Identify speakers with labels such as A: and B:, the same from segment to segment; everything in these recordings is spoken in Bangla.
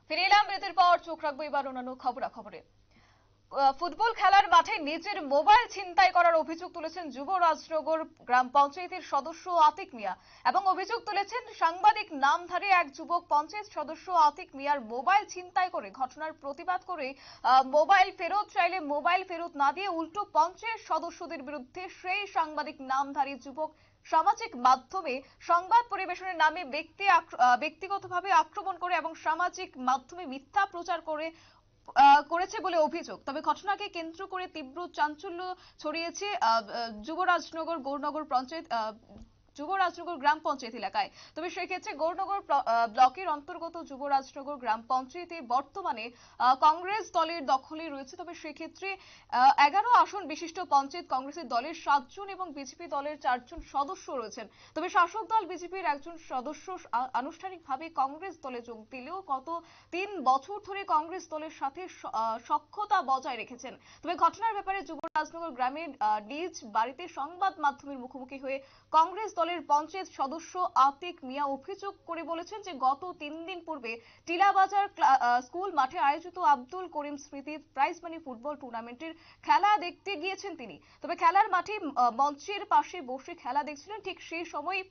A: ফিরে এলাম বিরতির পর। চোখ রাখবো এবার অন্যান্য খবরাখবরে। ফুটবল খেলার মাঠে নিজের মোবাইল ছিনতাই করার অভিযোগ তুলেছেন যুবরাজনগর গ্রাম পঞ্চায়েতের সদস্য আতিক মিয়া এবং অভিযোগ তুলেছেন সাংবাদিক নামধারী এক যুবক। পঞ্চায়েত সদস্য আতিক মিয়ার মোবাইল ছিনতাই করে ঘটনার প্রতিবাদ করে মোবাইল ফেরত চাইলে মোবাইল ফেরত না দিয়ে উল্টো পঞ্চায়েত সদস্যদের বিরুদ্ধে সেই সাংবাদিক নামধারী যুবক সামাজিক মাধ্যমে সংবাদ পরিবেশনের নামে ব্যক্তিগতভাবে আক্রমণ করে এবং সামাজিক মাধ্যমে মিথ্যা প্রচার করেছে বলে অভিযোগ। তবে ঘটনাকে কেন্দ্র করে তীব্র চাঞ্চল্য ছড়িয়েছে যুবরাজনগর গৌরনগর পঞ্চায়েত যুবরাজনগর গ্রাম পঞ্চায়েত এলাকায়। তবে সেক্ষেত্রে গৌরনগর ব্লকের অন্তর্গত যুবরাজনগর গ্রাম পঞ্চায়েতে বর্তমানে কংগ্রেস দলের দখলে রয়েছে। তবে সেক্ষেত্রে 11 আসন বিশিষ্ট পঞ্চায়েত কংগ্রেসের দলের 7 জন এবং বিজেপি দলের 4 জন সদস্য রয়েছেন। তবে শাসক দল বিজেপির একজন সদস্য আনুষ্ঠানিকভাবে কংগ্রেস দলে যোগ দিলেও গত 3 বছর ধরে কংগ্রেস দলের সাথে সখ্যতা বজায় রেখেছেন। তবে ঘটনার ব্যাপারে যুবরাজনগর গ্রামের নিজ বাড়িতে সংবাদ মাধ্যমের মুখোমুখি হয়ে কংগ্রেস দলের পঞ্চায়েত সদস্য আতিক মিয়া অভিযোগ করে বলেছেন যে গত 3 দিন পূর্বে টিলাবাজার স্কুল মাঠে আয়োজিত আব্দুল করিম স্মৃতি প্রাইজ মানি ফুটবল টুর্নামেন্টের খেলা দেখতে গিয়েছেন তিনি। তবে খেলার মাঠে মঞ্চের পাশে বসে খেলা দেখছিলেন। ঠিক সেই সময়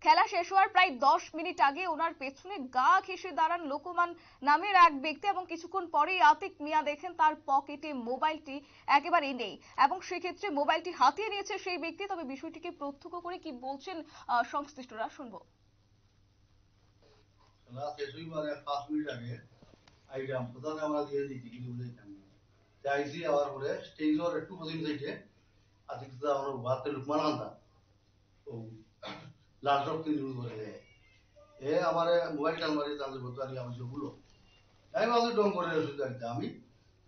A: খেলা শেষ হওয়ার প্রায় 10 মিনিট আগে ওনার পেছনে গা ঘেঁষে দাঁড়ান লোকমান নামের এক ব্যক্তি এবং কিছুক্ষণ পরেই আতিক মিয়া দেখেন তার পকেটে মোবাইলটি একেবারেই নেই এবং সেক্ষেত্রে মোবাইলটি হাতিয়ে নিয়েছে সেই ব্যক্তি। তবে বিষয়টিকে প্রত্যক্ষ করে কি বলছেন সংশ্লিষ্টরা শুনবো।
B: মোবাইল টালমারি তাদের বলতে আমি সেগুলো আমি ভাবছি ডং করে আমি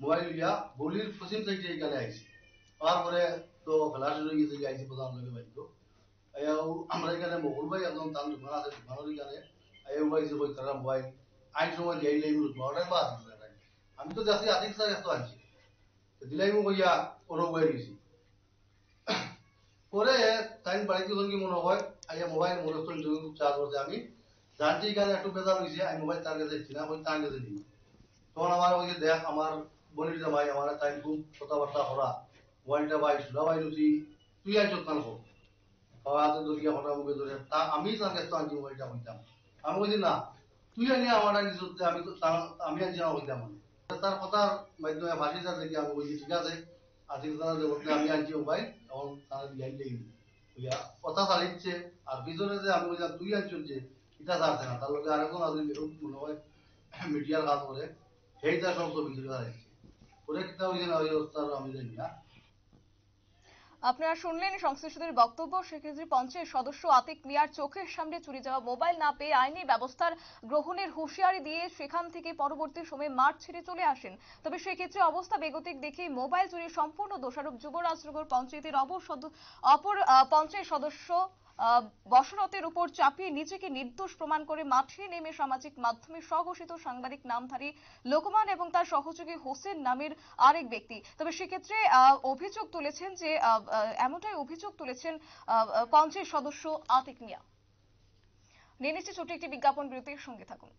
B: মোবাইল লিয়া বলির পশ্চিম সাইডে এখানে আইছি। তারপরে তো খেলা শুরু হয়ে গেছে, আইসি প্রধান লোকে বাইতো আমরা এখানে মহুল ভাই একদম তার দোকান আছে, দোকানের এখানে আইসি বই তারা মোবাইল আইন সময় দিয়ে অর্ডার বা আমি তো যাচ্ছি আতিক স্যার এত আনছি দিলাই বইয়া ওর বই গেছি। পরে তাই বাড়িতে কি মনে হয় আইয়া মোবাইল মনে খুব চার্জ করছে। আমি জানছি এখানে একটু বেজার হয়েছে, আমি মোবাইল তার কাছে দিচ্ছি না, ওই তার কাছে দিই। তখন আমার ওই যে দেখ আমার বলির যে ভাই আমার তাই খুব কথাবার্তা করা মোবাইলটা ভাই সুরা ভাই তুই তুই আইস কান হোক হাতে ধরিয়া হঠাৎ মুখে ধরে তা আমি তার কাছে আনছি মোবাইলটা হইতাম। আমি বলছি না তুই আনিয়া আমার আনিস, আমি তো আমি আনছি না হইতাম। তার কথার মাধ্যমে ভাসি যা দেখি আমি বলছি ঠিক আছে আজকে বলতে আমি আনছি মোবাইল, তখন তারা দিয়াই লেগে কথা চালিচ্ছে। আর পিছনে যে আমি বলছিলাম তুই আনছিস যে এটা ছাড়ছে না, তার লোকে আরেকজন আজ মনে হয় মিডিয়ার কাজ করে সেইটা সমস্ত ভিতরে আসছে ওরে কিতা হয়েছে না ওই অবস্থা আমি জানি না।
A: আপনারা শুনলেন সংশ্লিষ্টদের বক্তব্য। সেক্ষেত্রে পঞ্চায়েত সদস্য আতিক মিয়ার চোখের সামনে চুরি যাওয়া মোবাইল না পেয়ে আইনি ব্যবস্থার গ্রহণের হুঁশিয়ারি দিয়ে সেখান থেকে পরবর্তী সময়ে মাঠ ছেড়ে চলে আসেন। তবে সেক্ষেত্রে অবস্থা বেগতিক দেখে মোবাইল চুরির সম্পূর্ণ দোষারোপ যুবরাজনগর পঞ্চায়েতের অপর পঞ্চায়েত সদস্য বসরতের উপর চাপিয়ে নিজেকে নির্দোষ প্রমাণ করে মাঠে নেমে সামাজিক মাধ্যমে স্বঘোষিত সাংবাদিক নামধারী লোকমান এবং তার সহযোগী হোসেন নামের আরেক ব্যক্তি। তবে সেক্ষেত্রে অভিযোগ তুলেছেন যে এমনটাই অভিযোগ তুলেছেন পঞ্চায়েত সদস্য আতিক মিয়া। নিয়ে নিচ্ছে ছোট্ট একটি বিজ্ঞাপন বিরতির সঙ্গে থাকুন।